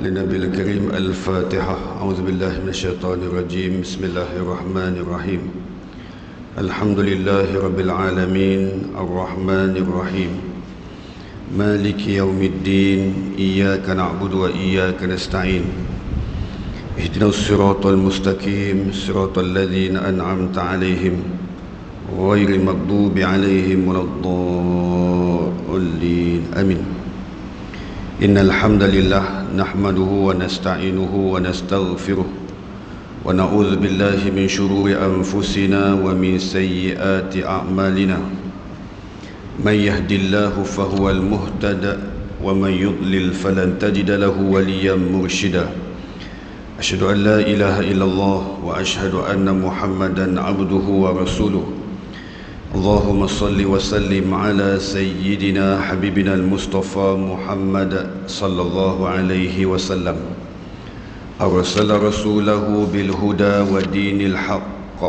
للنبي الكريم الفاتحة. أعوذ بالله من الشيطان الرجيم. بسم الله الرحمن الرحيم. الحمد لله رب العالمين الرحمن الرحيم مالك يوم الدين إياك نعبد وإياك نستعين اهدنا الصراط المستقيم صراط الذين أنعمت عليهم غير المغضوب عليهم ولا الضالين آمين. إن الحمد لله نحمده ونستعينه ونستغفره ونعوذ بالله من شرور أنفسنا ومن سيئات أعمالنا. من يهد الله فهو المهتد ومن يضلل فلن تجد له وليا مرشدا. أشهد أن لا إله إلا الله وأشهد أن محمدا عبده ورسوله. اللهم صل وسلم على سيدنا حبيبنا المصطفى محمد صلى الله عليه وسلم. أرسل رسوله بالهدى ودين الحق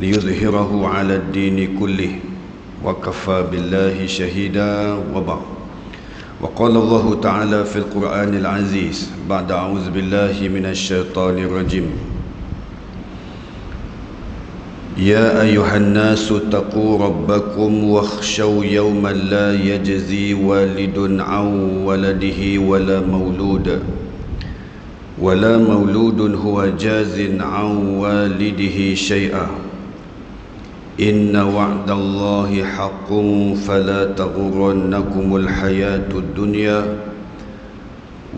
ليظهره على الدين كله وكفى بالله شهيدا وبعد. وقال الله تعالى في القرآن العزيز بعد أعوذ بالله من الشيطان الرجيم: يا أيها الناس اتقوا ربكم واخشوا يوما لا يجزي والد عن ولده ولا مولود هو جاز عن والده شيئا إن وعد الله حق فلا تغرنكم الحياة الدنيا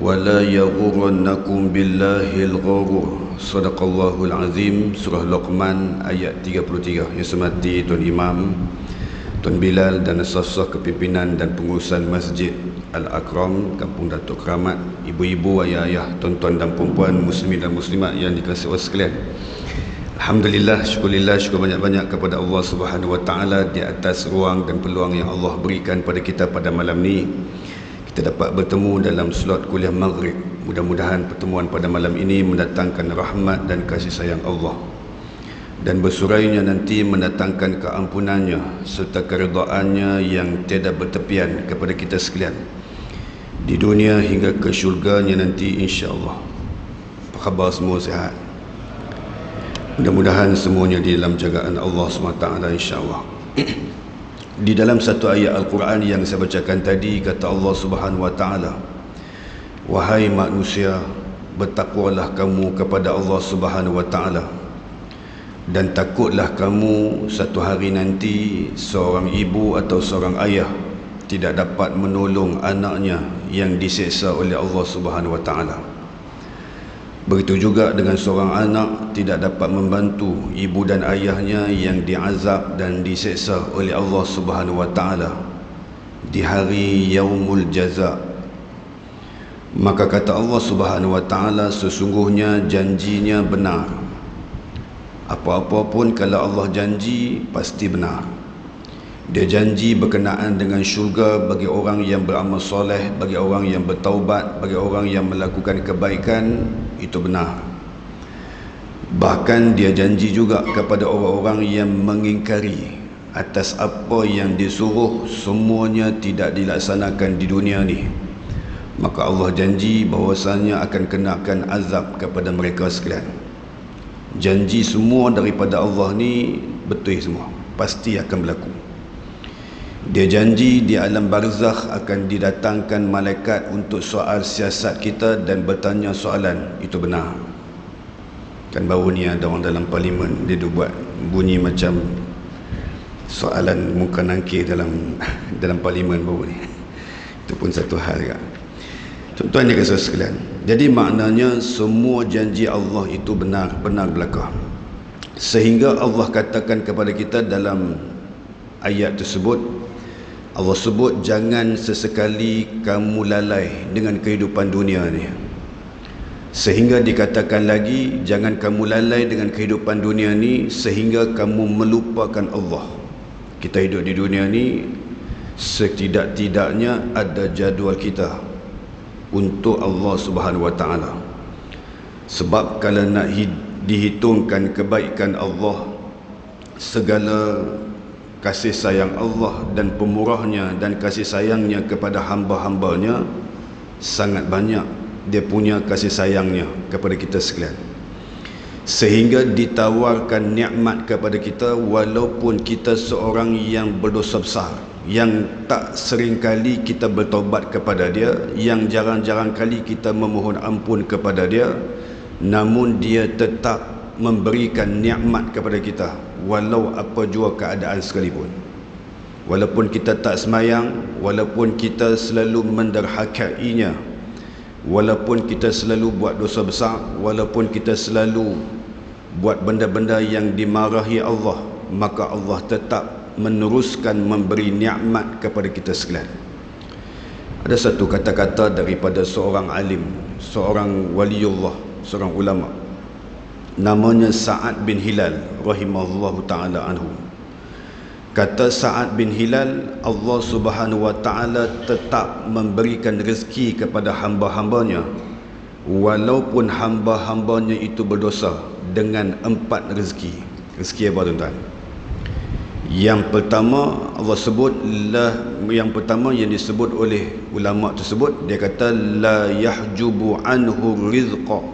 ولا يغرنكم بالله الغرور. Sadaqallahul Azim. Surah Luqman ayat 33. Yang semati Tuan Imam, Tuan Bilal dan sah-sah kepimpinan dan pengurusan Masjid Al-Akram Kampung Datuk Keramat, ibu-ibu, ayah-ayah, tuan-tuan dan puan-puan, muslimin dan muslimat yang dikasihi Allah sekalian. Alhamdulillah, syukurillah, syukur banyak-banyak kepada Allah Subhanahu wa taala di atas ruang dan peluang yang Allah berikan pada kita pada malam ni. Kita dapat bertemu dalam slot kuliah maghrib. Mudah-mudahan pertemuan pada malam ini mendatangkan rahmat dan kasih sayang Allah, dan bersurainya nanti mendatangkan keampunannya serta keredaannya yang tiada bertepian kepada kita sekalian di dunia hingga ke syurganya nanti, insya-Allah. Apa khabar semua, sihat? Mudah-mudahan semuanya di dalam jagaan Allah SWT, insya-Allah. Di dalam satu ayat Al-Quran yang saya bacakan tadi, kata Allah Subhanahu wa taala, wahai manusia, bertakwalah kamu kepada Allah Subhanahu wa taala, dan takutlah kamu satu hari nanti seorang ibu atau seorang ayah tidak dapat menolong anaknya yang diseksa oleh Allah Subhanahu wa taala. Begitu juga dengan seorang anak tidak dapat membantu ibu dan ayahnya yang diazab dan diseksa oleh Allah Subhanahu wa taala di hari yaumul jaza. Maka kata Allah Subhanahu wa taala, sesungguhnya janjinya benar. Apa-apa pun kalau Allah janji pasti benar. Dia janji berkenaan dengan syurga bagi orang yang beramal soleh, bagi orang yang bertaubat, bagi orang yang melakukan kebaikan, itu benar. Bahkan dia janji juga kepada orang-orang yang mengingkari atas apa yang disuruh, semuanya tidak dilaksanakan di dunia ni, maka Allah janji bahawasanya akan kenakan azab kepada mereka sekalian. Janji semua daripada Allah ni betul semua, pasti akan berlaku. Dia janji di alam barzakh akan didatangkan malaikat untuk soal siasat kita dan bertanya soalan, itu benar. Kan baru ni ada orang dalam parlimen, dia buat bunyi macam soalan muka nangkir dalam parlimen baru ni. Itu pun satu hal juga. Tuan-tuan yang kasih sekalian, jadi maknanya semua janji Allah itu benar-benar belaka. Sehingga Allah katakan kepada kita dalam ayat tersebut, Allah sebut jangan sesekali kamu lalai dengan kehidupan dunia ni. Sehingga dikatakan lagi, jangan kamu lalai dengan kehidupan dunia ni sehingga kamu melupakan Allah. Kita hidup di dunia ni, setidak-tidaknya ada jadual kita untuk Allah Subhanahu wa taala. Sebab kalau nak dihitungkan kebaikan Allah, segala kasih sayang Allah dan pemurahnya dan kasih sayangnya kepada hamba-hambanya sangat banyak dia punya kasih sayangnya kepada kita sekalian, sehingga ditawarkan nikmat kepada kita walaupun kita seorang yang berdosa besar, yang tak sering kali kita bertaubat kepada dia, yang jarang-jarang kali kita memohon ampun kepada dia, namun dia tetap memberikan nikmat kepada kita walau apa jua keadaan sekalipun. Walaupun kita tak semayang, walaupun kita selalu menderhakainya, walaupun kita selalu buat dosa besar, walaupun kita selalu buat benda-benda yang dimarahi Allah, maka Allah tetap meneruskan memberi nikmat kepada kita sekalian. Ada satu kata-kata daripada seorang alim, seorang waliullah, seorang ulama, namanya Sa'ad bin Hilal rahimahullahu ta'ala anhu. Kata Sa'ad bin Hilal, Allah subhanahu wa ta'ala tetap memberikan rezeki kepada hamba-hambanya walaupun hamba-hambanya itu berdosa, dengan 4 rezeki. Rezeki apa tuan-tuan? Yang pertama Allah sebut yang pertama yang disebut oleh ulama tersebut, dia kata la yahjubu anhu rizqa.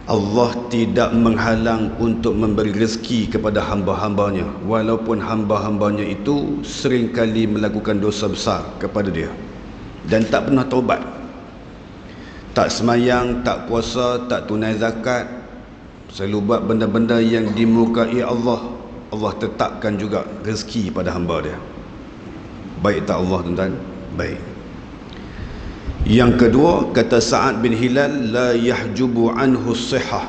Allah tidak menghalang untuk memberi rezeki kepada hamba-hambanya walaupun hamba-hambanya itu seringkali melakukan dosa besar kepada dia dan tak pernah taubat, tak semayang, tak puasa, tak tunai zakat, selalu buat benda-benda yang dimurkai Allah. Allah tetapkan juga rezeki pada hamba dia. Baik tak Allah tuan-tuan? Baik. Yang kedua, kata Sa'ad bin Hilal, la yahjubu anhu sihah.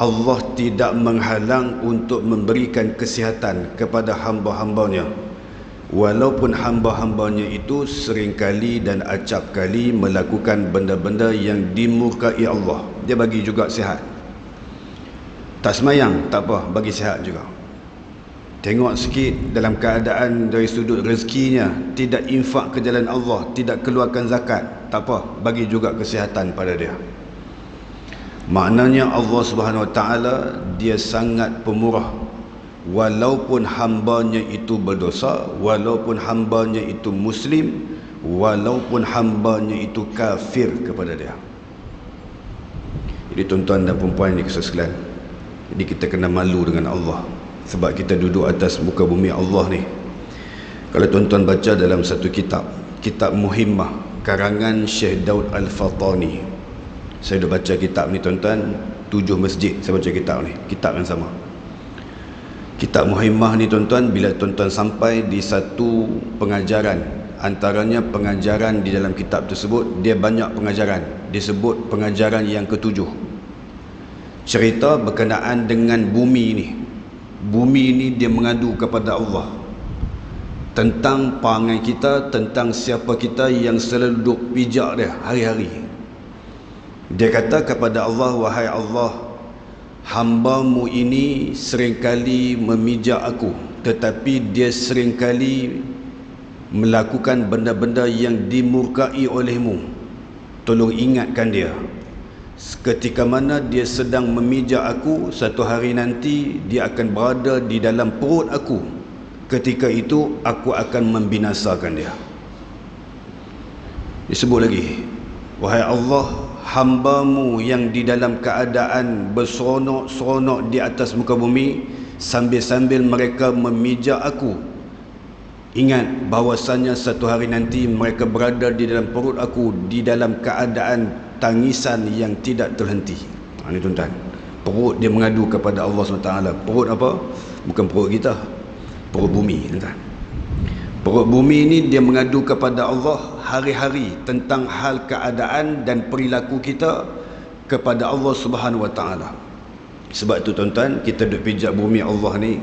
Allah tidak menghalang untuk memberikan kesihatan kepada hamba-hambanya walaupun hamba-hambanya itu seringkali dan acap kali melakukan benda-benda yang dimurkai Allah. Dia bagi juga sihat. Tak semayang, tak apa, bagi sihat juga. Tengok sikit dalam keadaan dari sudut rezekinya, tidak infak ke jalan Allah, tidak keluarkan zakat, tak apa, bagi juga kesihatan pada dia. Maknanya Allah Subhanahu Wa Taala dia sangat pemurah. Walaupun hambanya itu berdosa, walaupun hambanya itu muslim, walaupun hambanya itu kafir kepada dia. Jadi tuan-tuan dan puan-puan yang dikasihi sekalian, jadi kita kena malu dengan Allah sebab kita duduk atas muka bumi Allah ni. Kalau tuan-tuan baca dalam satu kitab, kitab Muhimmah karangan Syekh Daud Al-Fatani. Saya dah baca kitab ni tuan-tuan, 7 masjid saya baca kitab ni, kitab yang sama. Kitab Muhimmah ni tuan-tuan, bila tuan-tuan sampai di satu pengajaran, antaranya pengajaran di dalam kitab tersebut, dia banyak pengajaran, disebut pengajaran yang ke-7. Cerita berkenaan dengan bumi ni. Bumi ni dia mengadu kepada Allah tentang perangai kita, tentang siapa kita yang selalu duduk pijak dia hari-hari. Dia kata kepada Allah, wahai Allah, hamba-Mu ini seringkali memijak aku, tetapi dia seringkali melakukan benda-benda yang dimurkai oleh-Mu. Tolong ingatkan dia. Ketika mana dia sedang memijak aku, satu hari nanti dia akan berada di dalam perut aku. Ketika itu aku akan membinasakan dia. Disebut lagi, wahai Allah, hamba-Mu yang di dalam keadaan berseronok-seronok di atas muka bumi, sambil-sambil mereka memijak aku, ingat bahawasanya satu hari nanti mereka berada di dalam perut aku di dalam keadaan tangisan yang tidak terhenti. Ini tuan-tuan, perut dia mengadu kepada Allah SWT. Perut apa? Bukan perut kita, perut bumi tuan-tuan. Perut bumi ini dia mengadu kepada Allah hari-hari tentang hal keadaan dan perilaku kita kepada Allah Subhanahu Wa Taala. Sebab itu tuan-tuan, kita duk pijak bumi Allah ni,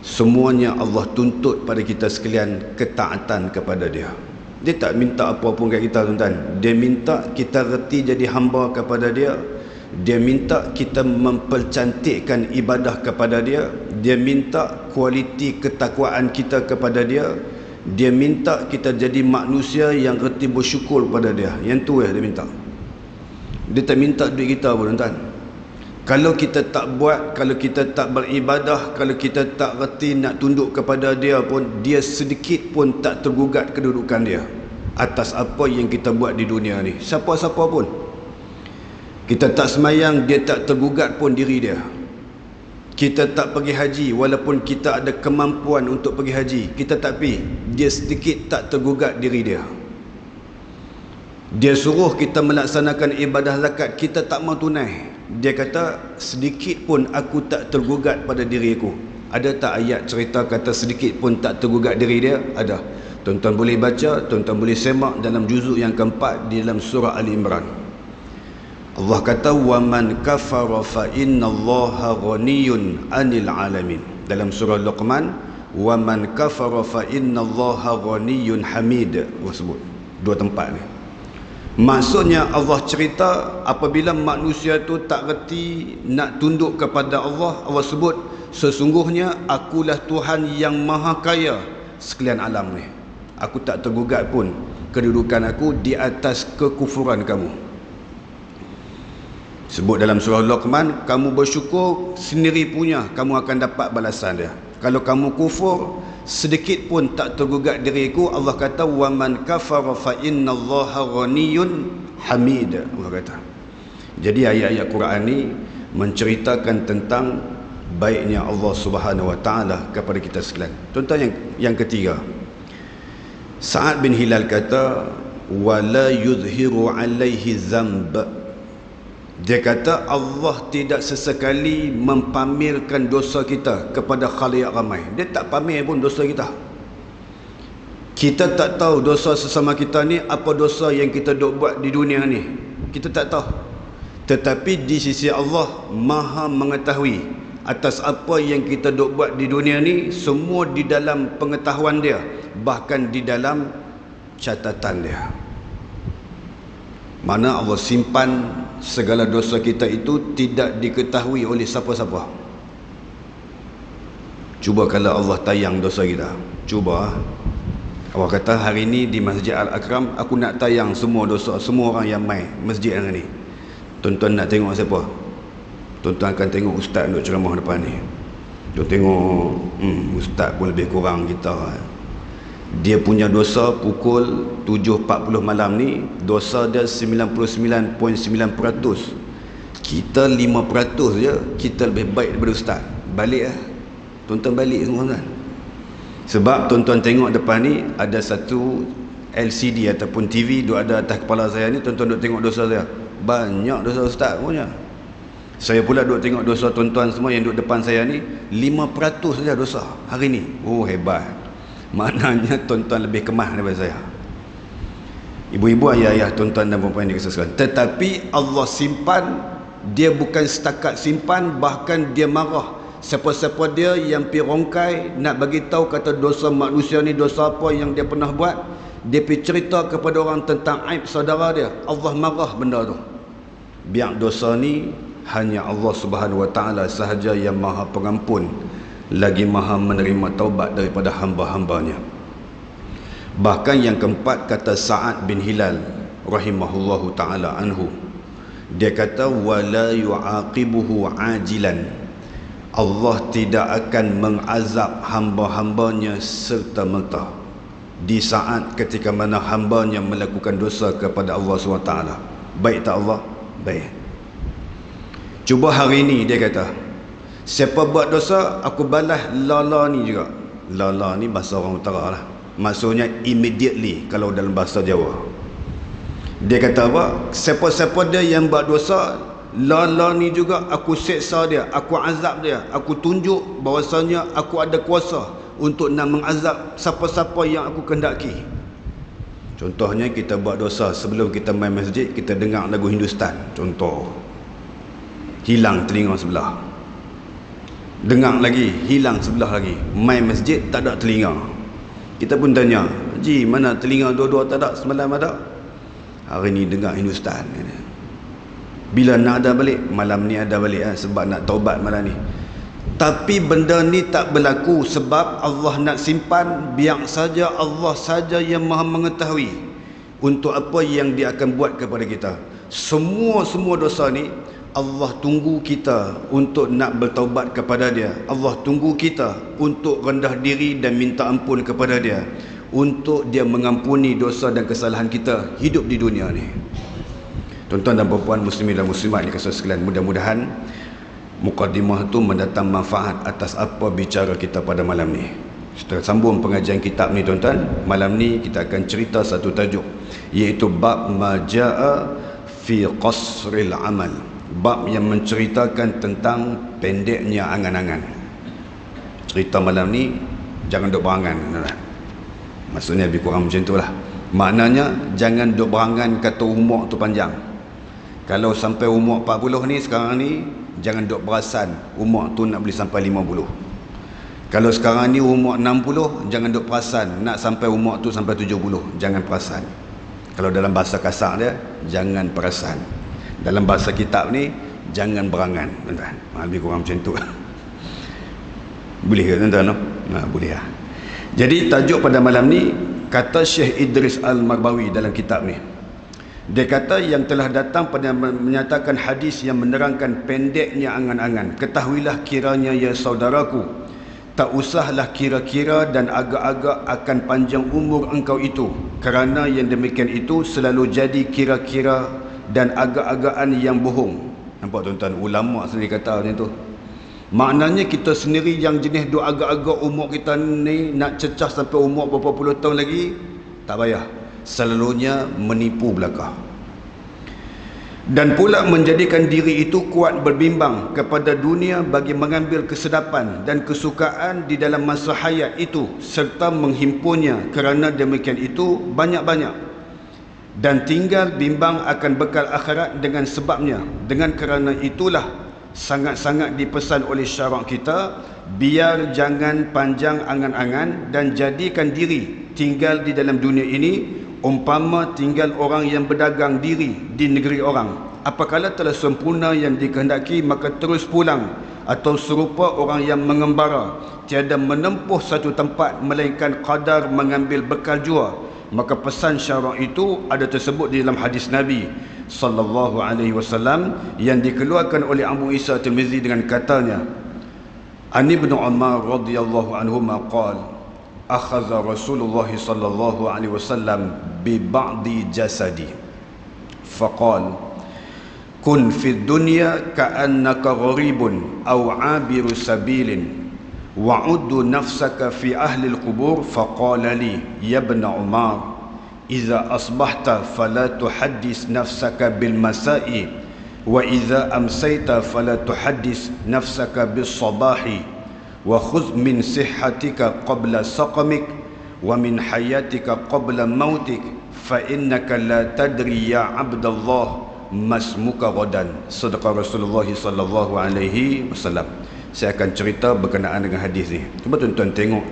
semuanya Allah tuntut pada kita sekalian ketaatan kepada dia. Dia tak minta apa pun kat kita tuan-tuan. Dia minta kita reti jadi hamba kepada dia. Dia minta kita mempercantikkan ibadah kepada dia. Dia minta kualiti ketakwaan kita kepada dia. Dia minta kita jadi manusia yang reti bersyukur pada dia. Yang tu dia minta. Dia tak minta duit kita pun tuan-tuan. Kalau kita tak buat, kalau kita tak beribadah, kalau kita tak reti nak tunduk kepada dia pun, dia sedikit pun tak tergugat kedudukan dia. atas apa yang kita buat di dunia ni. Siapa-siapa pun. Kita tak semayang, dia tak tergugat pun diri dia. Kita tak pergi haji, walaupun kita ada kemampuan untuk pergi haji, kita tak pergi, dia sedikit tak tergugat diri dia. Dia suruh kita melaksanakan ibadah zakat, kita tak mau tunai, dia kata sedikit pun aku tak tergugat pada diri aku. Ada tak ayat cerita kata sedikit pun tak tergugat diri dia? Ada. Tuan-tuan boleh baca, tuan-tuan boleh semak dalam juzuk yang keempat di dalam surah Ali Imran. Allah kata wa man kafara fa innallaha ghaniyun 'anil 'alamin. Dalam surah Luqman, wa man kafara fa innallaha ghaniyun hamid. Allah sebut dua tempat ni. Maksudnya Allah cerita apabila manusia tu tak reti nak tunduk kepada Allah, Allah sebut sesungguhnya akulah Tuhan yang maha kaya sekalian alam ni. Aku tak tergugat pun kedudukan aku di atas kekufuran kamu. Sebut dalam surah Luqman, kamu bersyukur sendiri punya, kamu akan dapat balasan dia. Kalau kamu kufur, sedikit pun tak tergugat diriku. Allah kata wa man kafara fa innallaha ghaniyun hamid. Allah kata. Jadi ayat-ayat Quran ni menceritakan tentang baiknya Allah Subhanahu wa taala kepada kita sekalian. Contoh yang ketiga. Sa'ad bin Hilal kata wala yuzhiru alaihi dzamb. Dia kata Allah tidak sesekali mempamerkan dosa kita kepada khalayak ramai. Dia tak pamer pun dosa kita. Kita tak tahu dosa sesama kita ni apa dosa yang kita dok buat di dunia ni. Kita tak tahu. Tetapi di sisi Allah Maha mengetahui atas apa yang kita dok buat di dunia ni, semua di dalam pengetahuan dia, bahkan di dalam catatan dia. Mana Allah simpan segala dosa kita itu tidak diketahui oleh siapa-siapa. Cuba kalau Allah tayang dosa kita. Cuba. Allah kata hari ni di Masjid Al-Akram aku nak tayang semua dosa semua orang yang mai masjid hari ni. Tuan-tuan nak tengok siapa? Tuan-tuan akan tengok ustaz duk ceramah depan ni. Duk tengok ustaz pun lebih kurang kita. Dia punya dosa pukul 7.40 malam ni, dosa dia 99.9%. Kita 5% je, kita lebih baik daripada ustaz. Balik lah. Tuan-tuan balik semua kan. Sebab tuan-tuan tengok depan ni ada satu LCD ataupun TV duk ada atas kepala saya ni, tuan-tuan duk tengok dosa saya. Banyak dosa ustaz punya. Saya pula duk tengok dosa tuan-tuan semua yang duk depan saya ni, 5% saja dosa hari ni. Oh hebat. Maknanya tuan-tuan lebih kemah daripada saya. Ibu-ibu, ayah-ayah, tuan-tuan dan puan-puan yang dikasihi. Tetapi Allah simpan, dia bukan setakat simpan, bahkan dia marah. Siapa-siapa dia yang pergi rongkai nak bagi tahu kata dosa manusia ni dosa apa yang dia pernah buat, dia pergi cerita kepada orang tentang aib saudara dia, Allah marah benda tu. Biar dosa ni hanya Allah Subhanahu wa taala sahaja yang Maha Pengampun, lagi Maha menerima taubat daripada hamba-hambanya. Bahkan yang keempat kata Sa'ad bin Hilal rahimahullahu ta'ala anhu, dia kata wala yu'aqibuhu ajilan. Allah tidak akan mengazab hamba-hambanya serta-merta di saat ketika mana hambanya melakukan dosa kepada Allah SWT. Baik tak Allah? Baik. Cuba hari ini dia kata, siapa buat dosa aku balas lala ni juga. Lala ni bahasa orang utara lah, maksudnya immediately kalau dalam bahasa Jawa. Dia kata apa? Siapa-siapa dia yang buat dosa, lala ni juga aku seksa dia, aku azab dia, aku tunjuk bahawasanya aku ada kuasa untuk nak mengazab siapa-siapa yang aku kehendaki. Contohnya kita buat dosa, sebelum kita main masjid kita dengar lagu Hindustan, contoh, hilang telinga sebelah. Dengar lagi, hilang sebelah lagi. Main masjid tak ada telinga. Kita pun tanya, Ji, mana telinga dua-dua tak ada, semalam ada? Hari ni dengar Hindustan. Bila nak ada balik? Malam ni ada balik sebab nak taubat malam ni. Tapi benda ni tak berlaku sebab Allah nak simpan, biar saja Allah saja yang Maha mengetahui untuk apa yang dia akan buat kepada kita. Semua dosa ni Allah tunggu kita untuk nak bertaubat kepada dia. Allah tunggu kita untuk rendah diri dan minta ampun kepada dia. untuk dia mengampuni dosa dan kesalahan kita hidup di dunia ni. Tuan-tuan dan puan-puan muslimin dan muslimat dikasihi sekalian, mudah-mudahan mukadimah itu mendatang manfaat atas apa bicara kita pada malam ni. Setelah sambung pengajian kitab ni tuan-tuan, malam ni kita akan cerita satu tajuk, iaitu bab majaa fi qasril amal, bab yang menceritakan tentang pendeknya angan-angan. Cerita malam ni jangan duk berangan, tuan-tuan. Maksudnya lebih kurang macam itulah. Maknanya jangan duk berangan kata umur tu panjang. Kalau sampai umur 40 ni sekarang ni, jangan duk perasan umur tu nak boleh sampai 50. Kalau sekarang ni umur 60, jangan duk perasan nak sampai umur tu sampai 70. Jangan perasan. Kalau dalam bahasa kasar dia, jangan perasan. Dalam bahasa kitab ni, jangan berangan, tuan-tuan. Lebih kurang macam tu. Boleh ke tuan-tuan? Boleh lah. Jadi tajuk pada malam ni, kata Syekh Idris Al-Marbawi dalam kitab ni, dia kata yang telah datang pada menyatakan hadis yang menerangkan pendeknya angan-angan. Ketahuilah kiranya ya saudaraku, tak usahlah kira-kira dan agak-agak akan panjang umur engkau itu, kerana yang demikian itu selalu jadi kira-kira dan agak-agakan yang bohong. Nampak tuan-tuan, ulama sendiri kata macam tu. Maknanya kita sendiri yang jenis duk agak-agak umur kita ni nak cecah sampai umur berapa puluh tahun lagi, tak payah. Selalunya menipu belaka. Dan pula menjadikan diri itu kuat berbimbang kepada dunia bagi mengambil kesedapan dan kesukaan di dalam masa hayat itu, serta menghimpunnya kerana demikian itu banyak-banyak, dan tinggal bimbang akan bekal akhirat dengan sebabnya. Dengan kerana itulah sangat-sangat dipesan oleh syarak kita, biar jangan panjang angan-angan dan jadikan diri tinggal di dalam dunia ini umpama tinggal orang yang berdagang diri di negeri orang. Apakala telah sempurna yang dikehendaki, maka terus pulang, atau serupa orang yang mengembara, tiada menempuh satu tempat melainkan qadar mengambil bekal jua. Maka pesan syarak itu ada tersebut di dalam hadis Nabi sallallahu alaihi wasallam yang dikeluarkan oleh Abu Isa Tirmizi dengan katanya, An Ibnu Umar radhiyallahu anhuma qala akhadha Rasulullah sallallahu alaihi wasallam bi ba'di jasadi faqala kun fid dunya ka'annaka gharibun aw 'abiru sabilin wa'uddu nafsaka fi ahli al-qubur. Faqala li ya ibn Umar idza asbahta fala tuhaddis nafsaka bil masa'i wa idza amsayta fala tuhaddis nafsaka bis sabahi wa khudh min sihhatika qabla saqamik wa min hayatika qabla mautik fa innaka la tadri ya abdallah masmuka ghadan. Sedekah Rasulullah sallallahu alaihi wasallam. Saya akan cerita berkenaan dengan hadis ni. Cuba tuan-tuan tengok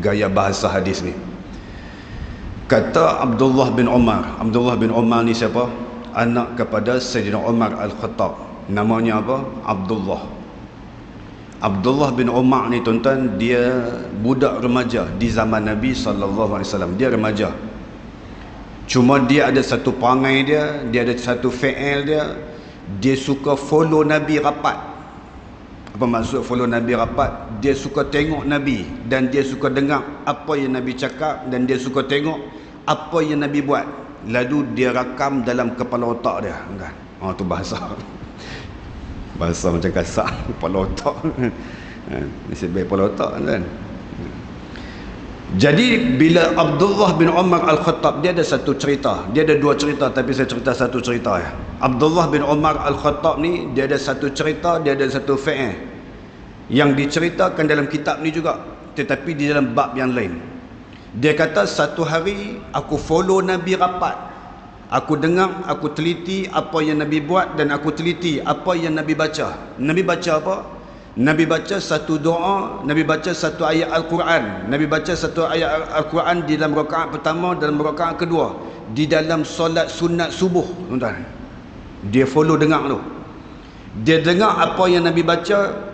gaya bahasa hadis ni. Kata Abdullah bin Umar. Abdullah bin Umar ni siapa? Anak kepada Sayyidina Umar Al-Khattab. Namanya apa? Abdullah. Abdullah bin Umar ni tuan-tuan, dia budak remaja di zaman Nabi sallallahu alaihi wasallam. Dia remaja. Cuma dia ada satu perangai dia ada satu fi'il dia. Dia suka follow Nabi rapat. Apa maksud follow Nabi rapat? Dia suka tengok Nabi dan dia suka dengar apa yang Nabi cakap dan dia suka tengok apa yang Nabi buat. Lalu dia rakam dalam kepala otak dia, kan? Tu bahasa. Bahasa macam kasar, kepala otak. Nasib baik kepala otak, kan? Jadi bila Abdullah bin Umar Al-Khattab, dia ada satu cerita. Dia ada dua cerita, tapi saya cerita satu cerita ya. Abdullah bin Umar Al-Khattab ni, dia ada satu cerita, dia ada satu fi'il yang diceritakan dalam kitab ni juga, tetapi di dalam bab yang lain. Dia kata satu hari aku follow Nabi rapat. Aku dengar, aku teliti apa yang Nabi buat dan aku teliti apa yang Nabi baca. Nabi baca apa? Nabi baca satu doa, Nabi baca satu ayat Al-Quran. Nabi baca satu ayat Al-Quran di dalam rakaat pertama, dalam rakaat kedua, di dalam solat sunat subuh, tuan-tuan. Dia follow dengar tu. Dia dengar apa yang Nabi baca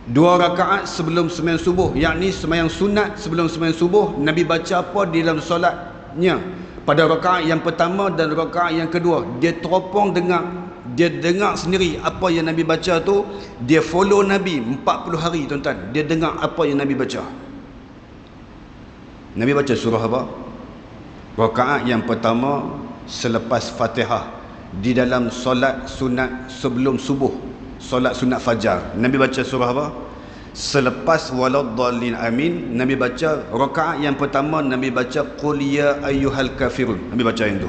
2 rakaat sebelum sembahyang subuh, yakni sembahyang sunat sebelum sembahyang subuh. Nabi baca apa di dalam solatnya pada rakaat yang pertama dan rakaat yang kedua. Dia teropong dengar, dia dengar sendiri apa yang Nabi baca tu. Dia follow Nabi 40 hari, tuan-tuan. Dia dengar apa yang Nabi baca. Nabi baca surah apa? Rakaat yang pertama selepas Fatihah di dalam solat sunat sebelum subuh, solat sunat fajar, Nabi baca surah apa? Selepas waladdallin amin, Nabi baca rakaat yang pertama, Nabi baca qul ya ayyuhal kafirun, Nabi baca yang tu.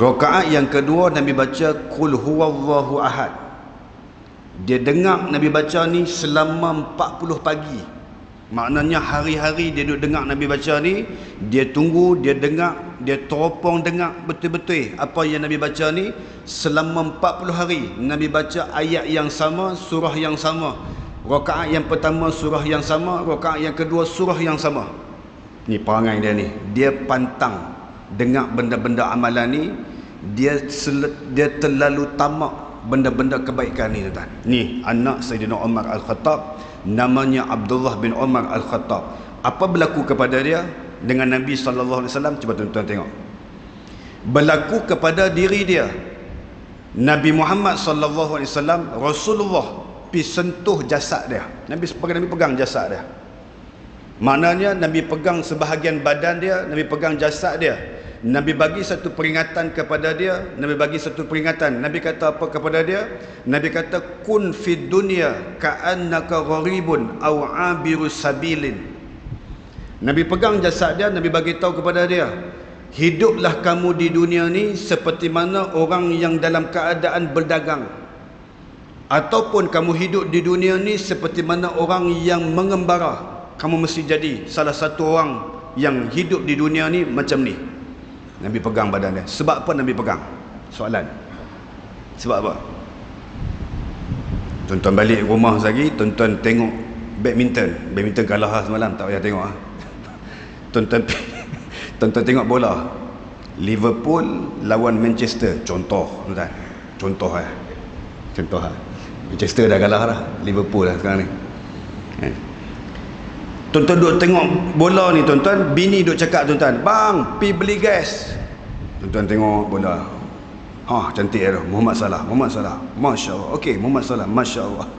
Rakaat yang kedua Nabi baca qul huwallahu ahad. Dia dengar Nabi baca ni selama 40 pagi. Maknanya hari-hari dia duduk dengar Nabi baca ni, dia tunggu, dia dengar, dia teropong dengar betul-betul apa yang Nabi baca ni selama 40 hari. Nabi baca ayat yang sama, surah yang sama. Rakaat yang pertama surah yang sama, rakaat yang kedua surah yang sama. Ni perangai dia ni. Dia pantang dengar benda-benda amalan ni, dia terlalu tamak benda-benda kebaikan ni, tuan. Ni anak Sayyidina Umar Al-Khattab, namanya Abdullah bin Umar Al-Khattab. Apa berlaku kepada dia dengan Nabi SAW? Cuba tuan-tuan tengok. Berlaku kepada diri dia. Nabi Muhammad SAW, Rasulullah pergi sentuh jasad dia. Nabi pegang jasad dia. Maknanya Nabi pegang sebahagian badan dia, Nabi pegang jasad dia. Nabi bagi satu peringatan kepada dia. Nabi bagi satu peringatan. Nabi kata apa kepada dia? Nabi kata kun fid dunya ka'annaka gharibun aw 'abirus sabilin. Nabi pegang jasad dia, Nabi bagi tahu kepada dia, hiduplah kamu di dunia ni seperti mana orang yang dalam keadaan berdagang, ataupun kamu hidup di dunia ni seperti mana orang yang mengembara. Kamu mesti jadi salah satu orang yang hidup di dunia ni macam ni. Nabi pegang badan dia. Sebab apa Nabi pegang? Soalan. Sebab apa? Tuan-tuan balik rumah lagi, tuan-tuan tengok badminton. Badminton kalah semalam, tak payah tengok. Tuan-tuan tengok bola. Liverpool lawan Manchester, contoh, tuan. Contoh. Manchester dah kalah dah, Liverpool lah sekarang ni. Tuan-tuan duduk tengok bola ni, tuan-tuan, bini duduk cakap, tuan-tuan, bang, pergi beli gas. Tuan-tuan tengok bola, cantik tu, Muhammad Salah, Masya Allah, okey, Muhammad Salah, Masya Allah.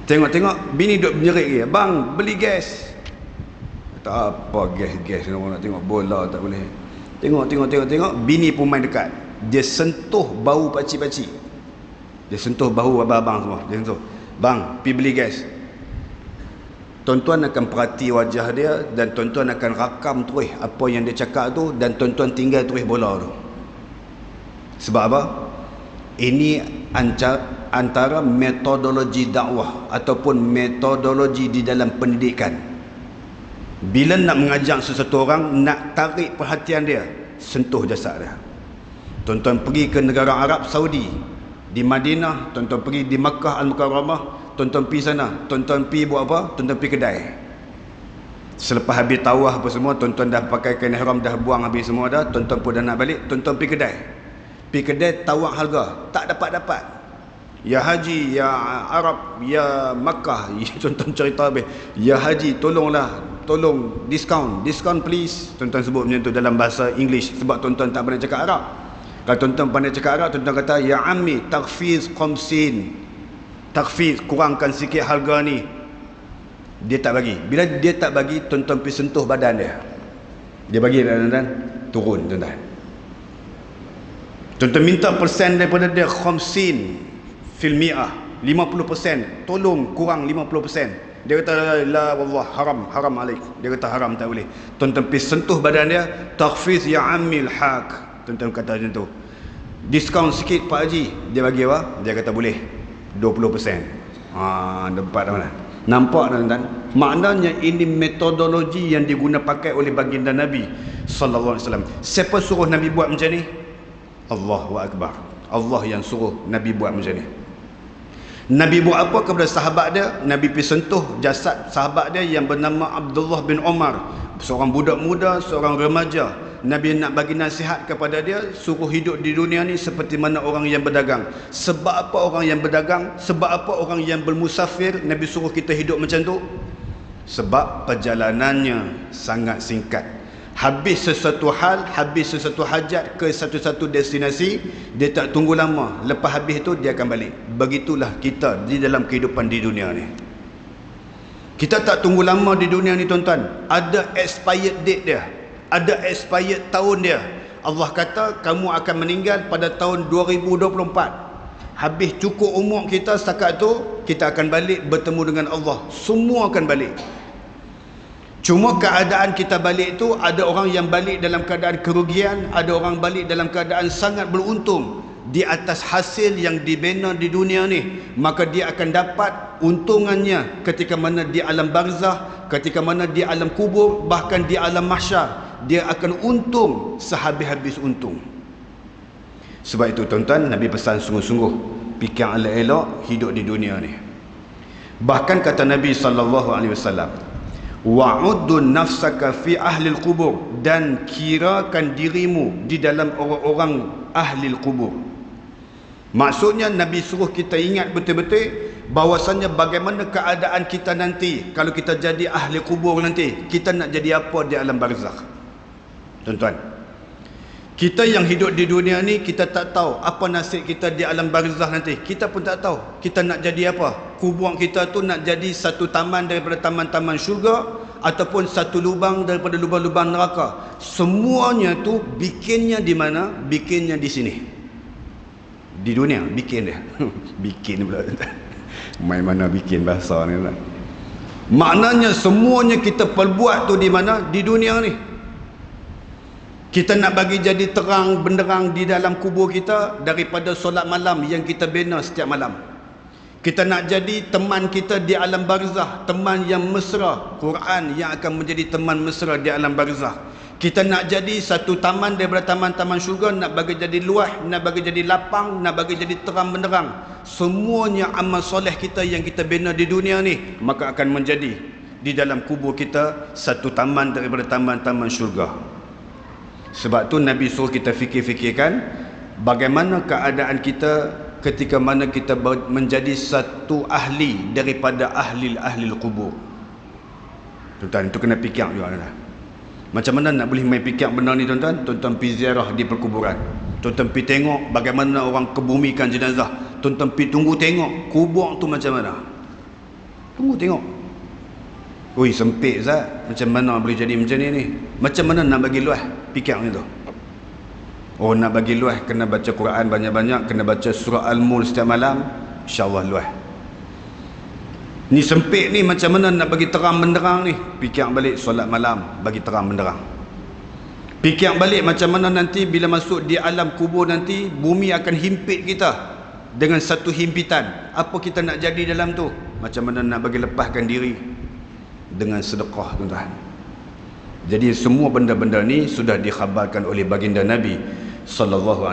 Tengok-tengok, bini duduk menjerit dia, bang, beli gas. Tak apa gas, nak tengok bola tak boleh. Tengok, bini pun main dekat. Dia sentuh bau pakcik-pakcik. Dia sentuh bau abang-abang semua. Dia sentuh, bang, pergi beli gas. Tuan-tuan akan perhati wajah dia, dan tuan-tuan akan rakam terus apa yang dia cakap tu, dan tuan-tuan tinggal terus bola tu. Sebab apa? Ini antara metodologi dakwah ataupun metodologi di dalam pendidikan. Bila nak mengajar seseorang orang, nak tarik perhatian dia, sentuh jasad dia. Tuan-tuan pergi ke negara Arab Saudi, di Madinah, tuan-tuan pergi di Makkah Al-Mukarramah, tuan-tuan pergi sana, tuan-tuan pergi buat apa? Tuan-tuan pergi kedai. Selepas habis tawaf apa semua, tuan-tuan dah pakai kain ihram, dah buang habis semua dah, tuan-tuan pun dah nak balik, tuan-tuan pergi kedai. Pergi kedai tawak harga, tak dapat-dapat. Ya Haji, ya Arab, ya Makkah, tuan-tuan cerita habis, ya Haji, tolonglah, tolong diskaun please. Tuan-tuan sebut macam tu dalam bahasa English, sebab tuan-tuan tak pandai cakap Arab. Kalau tuan-tuan pandai cakap Arab, tuan-tuan kata, ya ammi, takhfiz khamsin, takhfiz, kurangkan sikit harga ni. Dia tak bagi. Bila dia tak bagi, tuan-tuan pergi sentuh badan dia. Dia bagi, tuan-tuan, turun, tuan-tuan. Tuan-tuan minta persen daripada dia, khamsin fil mi'ah, 50%, tolong kurang 50%. Dia kata, la wallah, haram alaik. Dia kata haram, tak boleh. Tuan-tuan pergi sentuh badan dia, takhfiz ya ammil haq. Tuan-tuan kata macam tu, diskaun sikit Pak Haji. Dia bagi apa? Dia kata boleh 20%. Dapat dah mana? Nampak tuan-tuan? Maknanya ini metodologi yang diguna pakai oleh baginda Nabi sallallahu alaihi wasallam. Siapa suruh Nabi buat macam ni? Allahu akbar. Allah yang suruh Nabi buat macam ni. Nabi buat apa kepada sahabat dia? Nabi pergi sentuh jasad sahabat dia yang bernama Abdullah bin Umar, seorang budak muda, seorang remaja. Nabi nak bagi nasihat kepada dia, suruh hidup di dunia ni seperti mana orang yang berdagang. Sebab apa orang yang berdagang? Sebab apa orang yang bermusafir Nabi suruh kita hidup macam tu? Sebab perjalanannya sangat singkat. Habis sesuatu hal, habis sesuatu hajat ke satu-satu destinasi, dia tak tunggu lama. Lepas habis tu dia akan balik. Begitulah kita di dalam kehidupan di dunia ni. Kita tak tunggu lama di dunia ni tuan-tuan. Ada expired date dia, ada expired tahun dia. Allah kata kamu akan meninggal pada tahun 2024. Habis cukup umur kita setakat tu, kita akan balik bertemu dengan Allah. Semua akan balik. Cuma keadaan kita balik tu, ada orang yang balik dalam keadaan kerugian, ada orang balik dalam keadaan sangat beruntung di atas hasil yang dibina di dunia ni. Maka dia akan dapat untungannya ketika mana di alam barzah, ketika mana di alam kubur, bahkan di alam mahsyar. Dia akan untung sehabis-habis untung. Sebab itu tuan-tuan, Nabi pesan sungguh-sungguh, fikir elok-elok hidup di dunia ni. Bahkan kata Nabi SAW, wa'uddun nafsaka fi ahlil kubur, dan kirakan dirimu di dalam orang-orang ahlil kubur. Maksudnya Nabi suruh kita ingat betul-betul bahwasannya bagaimana keadaan kita nanti kalau kita jadi ahli kubur nanti. Kita nak jadi apa di alam barzakh, tuan-tuan? Kita yang hidup di dunia ni, kita tak tahu apa nasib kita di alam barzakh nanti. Kita pun tak tahu kita nak jadi apa. Kubur kita tu nak jadi satu taman daripada taman-taman syurga, ataupun satu lubang daripada lubang-lubang neraka. Semuanya tu bikinnya di mana? Bikinnya di sini, di dunia. Bikin dia bikin pula main mana bikin bahasa ni lah. Maknanya semuanya kita perbuat tu di mana? Di dunia ni. Kita nak bagi jadi terang benderang di dalam kubur kita daripada solat malam yang kita bina setiap malam. Kita nak jadi teman kita di alam barzah, teman yang mesra, Quran yang akan menjadi teman mesra di alam barzah. Kita nak jadi satu taman daripada taman-taman syurga, nak bagi jadi luah, nak bagi jadi lapang, nak bagi jadi terang benderang. Semuanya amal soleh kita yang kita bina di dunia ni, maka akan menjadi di dalam kubur kita satu taman daripada taman-taman syurga. Sebab tu Nabi suruh kita fikir-fikirkan bagaimana keadaan kita ketika mana kita menjadi satu ahli daripada ahli kubur. Tuan-tuan, itu kena fikir juga lah. Macam mana nak boleh main fikir benda ni tuan-tuan? Tuan-tuan pergi ziarah di perkuburan, tuan-tuan pergi tengok bagaimana orang kebumikan jenazah, tuan-tuan pergi tunggu tengok kubur tu macam mana. Tunggu tengok. Ui, sempit Zat, macam mana boleh jadi macam ni? Macam mana nak bagi luah fikir ni tu? Oh, nak bagi luah kena baca Quran banyak-banyak, kena baca surah Al-Mulk setiap malam, insya-Allah luah. Ni sempit ni, macam mana nak bagi terang benderang ni? Fikir balik solat malam bagi terang benderang. Fikir balik macam mana nanti bila masuk di alam kubur nanti, bumi akan himpit kita dengan satu himpitan. Apa kita nak jadi dalam tu? Macam mana nak bagi lepaskan diri dengan sedekah, tuan-tuan. Jadi semua benda-benda ni sudah dikhabarkan oleh baginda Nabi SAW.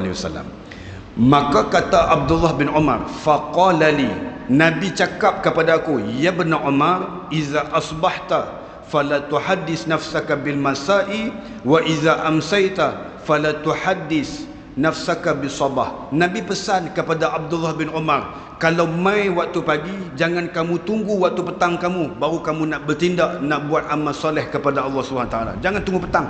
Maka kata Abdullah bin Umar, faqala li, Nabi cakap kepada aku, ya bin Umar, iza asbahta fala tuhaddis nafsaka bil masai, wa iza amsayta fala tuhaddis nafsaka bis sabah. Nabi pesan kepada Abdullah bin Umar, kalau mai waktu pagi, jangan kamu tunggu waktu petang kamu baru kamu nak bertindak, nak buat amal soleh kepada Allah SWT. Jangan tunggu petang.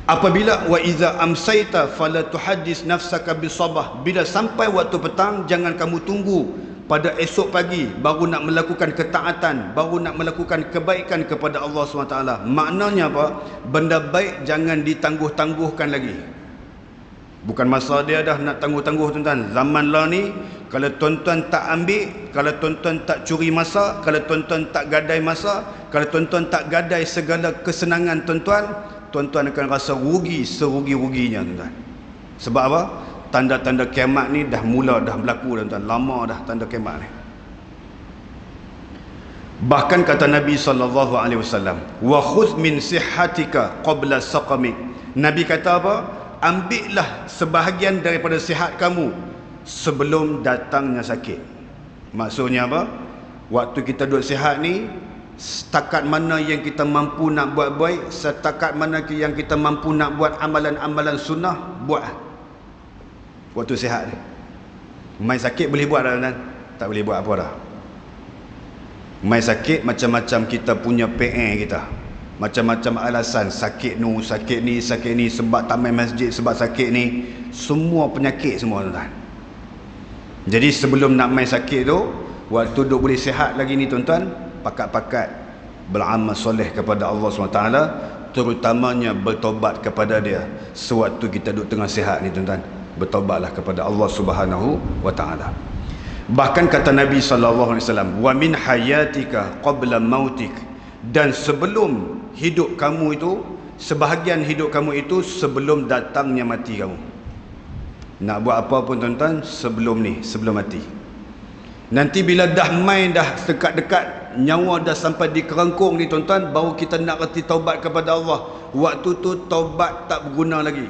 Apabila wa iza amsayta fala tuhaddis nafsaka bis sabah, bila sampai waktu petang, jangan kamu tunggu pada esok pagi baru nak melakukan ketaatan, baru nak melakukan kebaikan kepada Allah SWT. Maknanya apa? Benda baik jangan ditangguh-tangguhkan lagi. Bukan masa dia dah nak tangguh-tangguh, tuan-tuan. Zaman lah ni, kalau tuan-tuan tak ambil, kalau tuan-tuan tak curi masa, kalau tuan-tuan tak gadai masa, kalau tuan-tuan tak gadai segala kesenangan tuan-tuan, tuan-tuan akan rasa rugi serugi-ruginya, tuan-tuan. Sebab apa? Tanda-tanda kiamat ni dah mula, dah berlaku, tuan-tuan. Lama dah tanda kiamat ni. Bahkan kata Nabi SAW, wa khudh min sihhatika qabla saqamik. Nabi kata apa? Ambillah sebahagian daripada sihat kamu sebelum datangnya sakit. Maksudnya apa? Waktu kita duduk sihat ni, setakat mana yang kita mampu nak buat baik, setakat mana yang kita mampu nak buat amalan-amalan sunnah, buat waktu sihat ni. Main sakit boleh buat dah, kan? Tak boleh buat apa dah. Main sakit macam-macam kita punya PN kita, macam-macam alasan, sakit nu, sakit ni, sebab tak main masjid, sebab sakit ni, semua penyakit semua, tuan-tuan. Jadi sebelum nak main sakit tu, waktu duk boleh sihat lagi ni, tuan-tuan, pakat-pakat beramal soleh kepada Allah SWT, terutamanya bertobat kepada dia sewaktu kita duduk tengah sihat ni tuan-tuan. Bertobatlah kepada Allah Subhanahu wa taala. Bahkan kata Nabi sallallahu alaihi wasallam, wa min hayatika qabla mautik, dan sebelum hidup kamu itu, sebahagian hidup kamu itu sebelum datangnya mati kamu. Nak buat apa pun tuan-tuan sebelum ni, sebelum mati. Nanti bila dah main, dah dekat-dekat nyawa dah sampai di kerangkung ni tuan-tuan, baru kita nak reti taubat kepada Allah. Waktu tu taubat tak berguna lagi.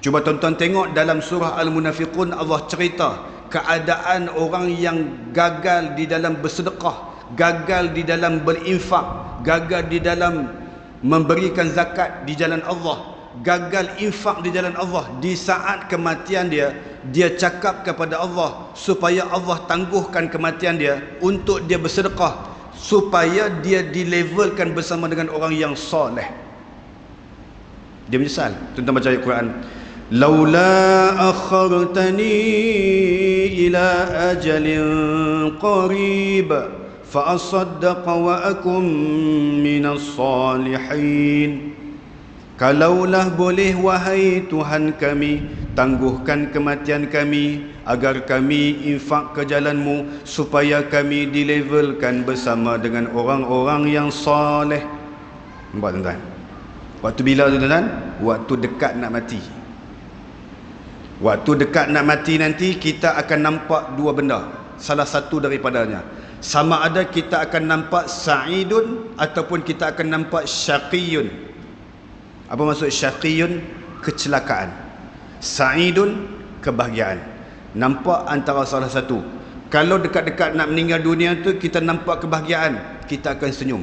Cuba tuan-tuan tengok dalam surah Al-Munafiqun, Allah cerita keadaan orang yang gagal di dalam bersedekah, gagal di dalam berinfak, gagal di dalam memberikan zakat di jalan Allah, gagal infak di jalan Allah. Di saat kematian dia, dia cakap kepada Allah supaya Allah tangguhkan kematian dia untuk dia bersedekah, supaya dia dilevelkan bersama dengan orang yang soleh. Dia menyesal. Tuan-tuan baca ayat Quran, laula akhartani ila ajalin qarib fa asaddaqa wa akum minas salihin. Kalaulah boleh wahai Tuhan kami, tangguhkan kematian kami agar kami infak ke jalan-Mu, supaya kami dilevelkan bersama dengan orang-orang yang soleh. Nampak tuan-tuan? Waktu bila tuan-tuan? Waktu dekat nak mati. Waktu dekat nak mati nanti, kita akan nampak dua benda. Salah satu daripadanya, sama ada kita akan nampak sa'idun ataupun kita akan nampak syaqiyun. Apa maksud syaqiyun? Kecelakaan. Sa'idun, kebahagiaan. Nampak antara salah satu. Kalau dekat-dekat nak meninggal dunia tu kita nampak kebahagiaan, kita akan senyum.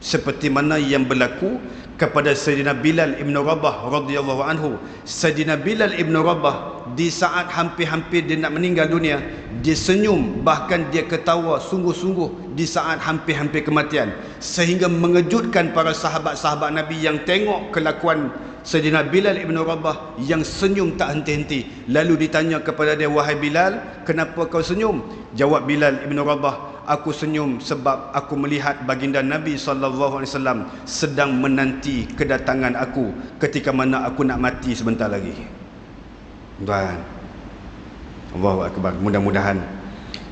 Seperti mana yang berlaku kepada Sayyidina Bilal ibn Rabah radhiyallahu anhu. Sayyidina Bilal ibn Rabah di saat hampir-hampir dia nak meninggal dunia, dia senyum, bahkan dia ketawa sungguh-sungguh di saat hampir-hampir kematian, sehingga mengejutkan para sahabat-sahabat Nabi yang tengok kelakuan Sayyidina Bilal ibn Rabah yang senyum tak henti-henti. Lalu ditanya kepada dia, wahai Bilal, kenapa kau senyum? Jawab Bilal ibn Rabah, aku senyum sebab aku melihat baginda Nabi SAW sedang menanti kedatangan aku ketika mana aku nak mati sebentar lagi. Tuan, Allahu Akbar. Mudah-mudahan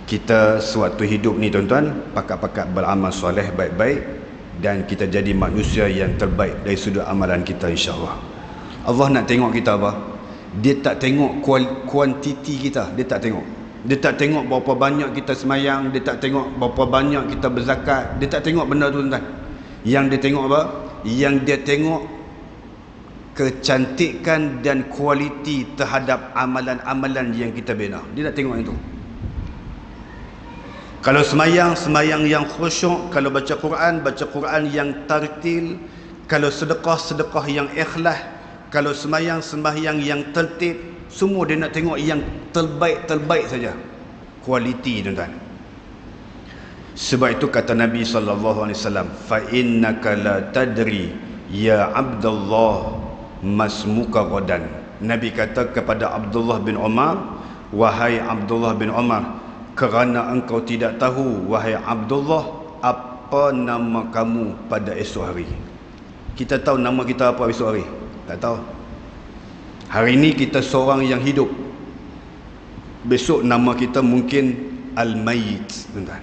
kita sewaktu hidup ni tuan-tuan pakat-pakat beramal soleh baik-baik, dan kita jadi manusia yang terbaik dari sudut amalan kita, insya-Allah. Allah nak tengok kita apa? Dia tak tengok kuantiti kita, dia tak tengok. Dia tak tengok berapa banyak kita semayang, dia tak tengok berapa banyak kita berzakat, dia tak tengok benda tu tuan-tuan. Yang dia tengok apa? Yang dia tengok kecantikan dan kualiti terhadap amalan-amalan yang kita bina. Dia nak tengok itu. Kalau semayang, semayang yang khusyuk. Kalau baca Quran yang tartil. Kalau sedekah, sedekah yang ikhlas. Kalau semayang, sembahyang yang tertib. Semua dia nak tengok yang terbaik-terbaik saja. Kualiti tuan-tuan. Sebab itu kata Nabi SAW, fa innaka la tadri ya Abdullah masmuka ghadan. Nabi kata kepada Abdullah bin Umar, wahai Abdullah bin Umar, kerana engkau tidak tahu wahai Abdullah apa nama kamu pada esok hari. Kita tahu nama kita apa esok hari? Tak tahu. Hari ini kita seorang yang hidup, besok nama kita mungkin Al-Mayyit, tuan-tuan.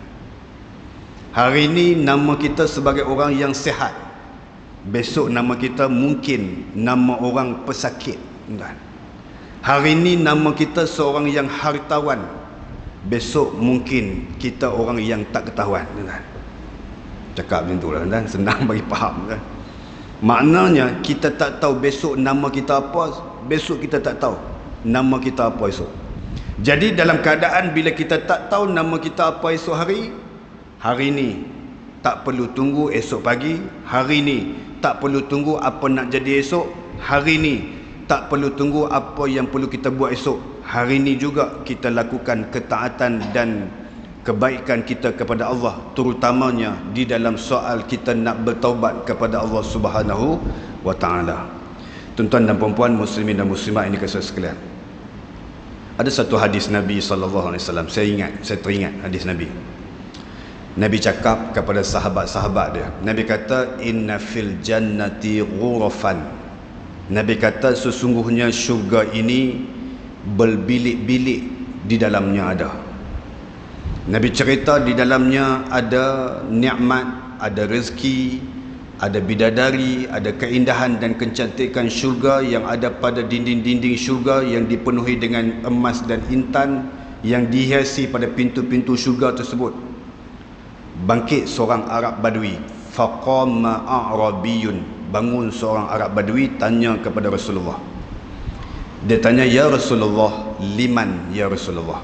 Hari ini nama kita sebagai orang yang sihat, besok nama kita mungkin nama orang pesakit, tuan-tuan. Hari ini nama kita seorang yang hartawan, besok mungkin kita orang yang tak ketahuan, tuan-tuan. Cakap macam tu lah, tuan-tuan, senang bagi faham, tuan. Maknanya kita tak tahu besok nama kita apa, besok kita tak tahu nama kita apa esok. Jadi dalam keadaan bila kita tak tahu nama kita apa esok hari, hari ni tak perlu tunggu esok pagi, hari ni tak perlu tunggu apa nak jadi esok, hari ni tak perlu tunggu apa yang perlu kita buat esok, hari ni juga kita lakukan ketaatan dan kebaikan kita kepada Allah, terutamanya di dalam soal kita nak bertaubat kepada Allah Subhanahu wa taala. Tuan-tuan dan puan-puan, muslimin dan muslimat ini kasih sekalian, ada satu hadis Nabi SAW, saya teringat hadis Nabi. Nabi cakap kepada sahabat-sahabat dia, Nabi kata inna fil jannati ghurafan. Nabi kata sesungguhnya syurga ini berbilik-bilik di dalamnya ada. Nabi cerita di dalamnya ada nikmat, ada rezeki, ada bidadari, ada keindahan dan kecantikan syurga yang ada pada dinding-dinding syurga yang dipenuhi dengan emas dan intan yang dihiasi pada pintu-pintu syurga tersebut. Bangkit seorang Arab Badui, faqama a'rabiyun, bangun seorang Arab Badui tanya kepada Rasulullah. Dia tanya, ya Rasulullah, liman ya Rasulullah?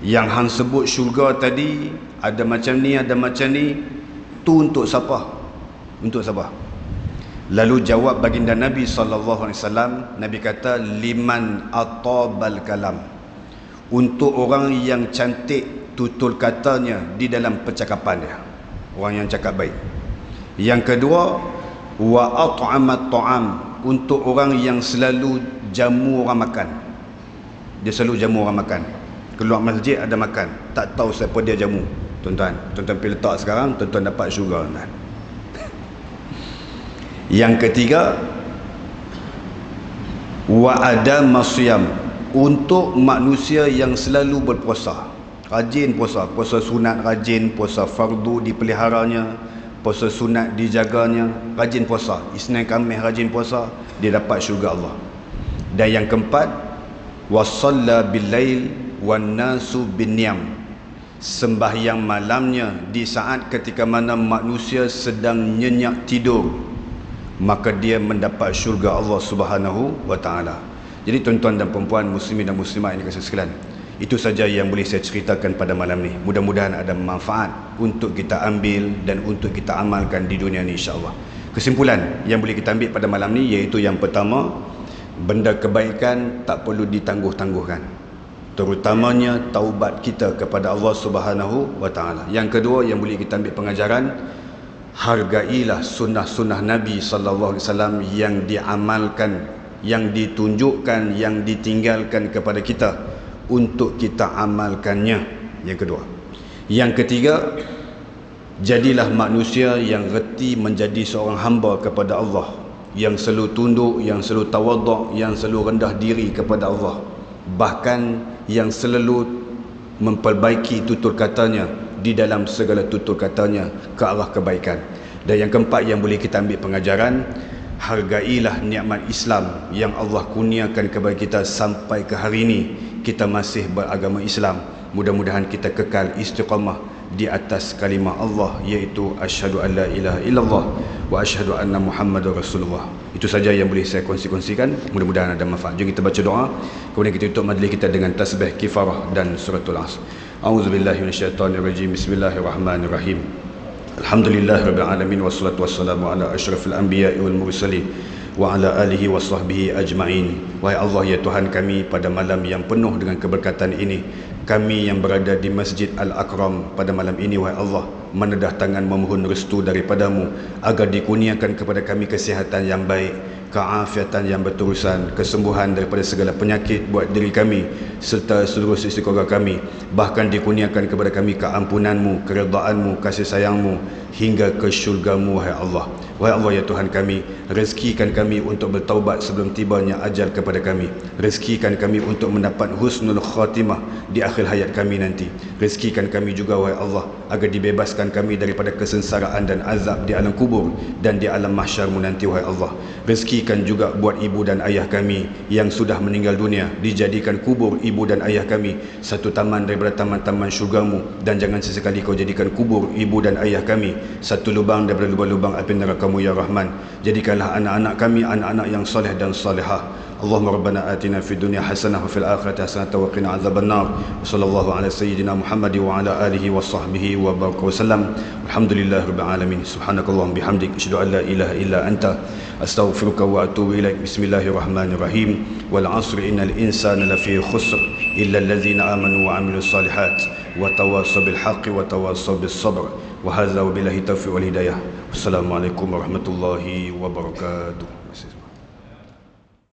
Yang hang sebut syurga tadi ada macam ni, ada macam ni, tu untuk siapa? Untuk siapa? Lalu jawab baginda Nabi SAW, Nabi kata liman atabal kalam, untuk orang yang cantik tutur katanya di dalam percakapan dia, orang yang cakap baik. Yang kedua, wa at'amat ta'am, untuk orang yang selalu jamu orang makan. Dia selalu jamu orang makan. Keluar masjid ada makan, tak tahu siapa dia jamu. Tuan-tuan pergi letak sekarang, tuan-tuan dapat syurga, tuan. Yang ketiga, wa ada masyam, untuk manusia yang selalu berpuasa, rajin puasa, puasa sunat rajin, puasa fardu dipeliharanya, puasa sunat dijaganya, rajin puasa, Isnin Khamis rajin puasa, dia dapat syurga Allah. Dan yang keempat, wasalla bil-lail wan nasu bin-niyam, sembahyang malamnya di saat ketika mana manusia sedang nyenyak tidur, maka dia mendapat syurga Allah Subhanahu wa taala. Jadi tuan-tuan dan puan-puan, muslimin dan muslimat yang dikasihi sekalian, itu saja yang boleh saya ceritakan pada malam ni. Mudah-mudahan ada manfaat untuk kita ambil dan untuk kita amalkan di dunia ni, insya-Allah. Kesimpulan yang boleh kita ambil pada malam ni iaitu yang pertama, benda kebaikan tak perlu ditangguh-tangguhkan, terutamanya taubat kita kepada Allah Subhanahu wa taala. Yang kedua yang boleh kita ambil pengajaran, hargailah sunnah-sunnah Nabi sallallahu alaihi wasallam yang diamalkan, yang ditunjukkan, yang ditinggalkan kepada kita untuk kita amalkannya. Yang kedua. Yang ketiga, jadilah manusia yang reti menjadi seorang hamba kepada Allah, yang selalu tunduk, yang selalu tawaduk, yang selalu rendah diri kepada Allah, bahkan yang selalu memperbaiki tutur katanya di dalam segala tutur katanya ke arah kebaikan. Dan yang keempat yang boleh kita ambil pengajaran, hargailah nikmat Islam yang Allah kurniakan kepada kita sampai ke hari ini kita masih beragama Islam. Mudah-mudahan kita kekal istiqamah di atas kalimah Allah, iaitu asyhadu an la ilaha illallah wa asyhadu anna Muhammadar Rasulullah. Itu saja yang boleh saya kongsi-kongsikan. Mudah-mudahan ada manfaat. Jom kita baca doa, kemudian kita tutup majlis kita dengan tasbih kifarah dan suratul Asr. A'udzubillahi minasyaitonirrajim. Bismillahirrahmanirrahim. Alhamdulillahirabbil alamin wassalatu wassalamu ala asyrafil anbiya'i wal mursalin wa ala alihi wa sahbihi ajma'in. Wahai Allah, ya Tuhan kami, pada malam yang penuh dengan keberkatan ini, kami yang berada di Masjid Al-Akram pada malam ini, wahai Allah, menedah tangan memohon restu daripadamu agar dikurniakan kepada kami kesihatan yang baik, keafiatan yang berterusan, kesembuhan daripada segala penyakit buat diri kami serta seluruh sisi keluarga kami, bahkan dikurniakan kepada kami keampunanmu, keredaanmu, kasih sayangmu hingga ke syurgamu, wahai Allah. Wahai Allah, ya Tuhan kami, rezekikan kami untuk bertaubat sebelum tibanya ajal kepada kami. Rezekikan kami untuk mendapat husnul khatimah di akhir hayat kami nanti. Rezekikan kami juga, wahai Allah, agar dibebaskan kami daripada kesengsaraan dan azab di alam kubur dan di alam mahsyarmu nanti, wahai Allah. Rezekikan juga buat ibu dan ayah kami yang sudah meninggal dunia, dijadikan kubur ibu dan ayah kami satu taman daripada taman-taman syurgamu, dan jangan sesekali kau jadikan kubur ibu dan ayah kami satu lubang daripada lubang-lubang api neraka-Mu, ya Rahman. Jadikanlah anak-anak kami anak-anak yang soleh dan salihah. Allahumma rabbana atina fid dunya hasanah wa fil akhirati hasanah wa qina adzabannar. Sallallahu ala sayyidina Muhammad wa ala alihi wa sahbihi wa baraka wasallam. Alhamdulillahirabbil alamin. Subhanakallahumma bihamdik asyhadu an la ilaha illa anta astaghfiruka wa atubu ilaik. Bismillahirrahmanirrahim. Wal 'asri innal insana lafi khusr illa allazina amanu wa 'amilus solihat wa tawassaw bil haqqi wa tawassaw bis sabr. Wa hadza wa billahi taufiq wal hidayah. Wassalamualaikum warahmatullahi wabarakatuh.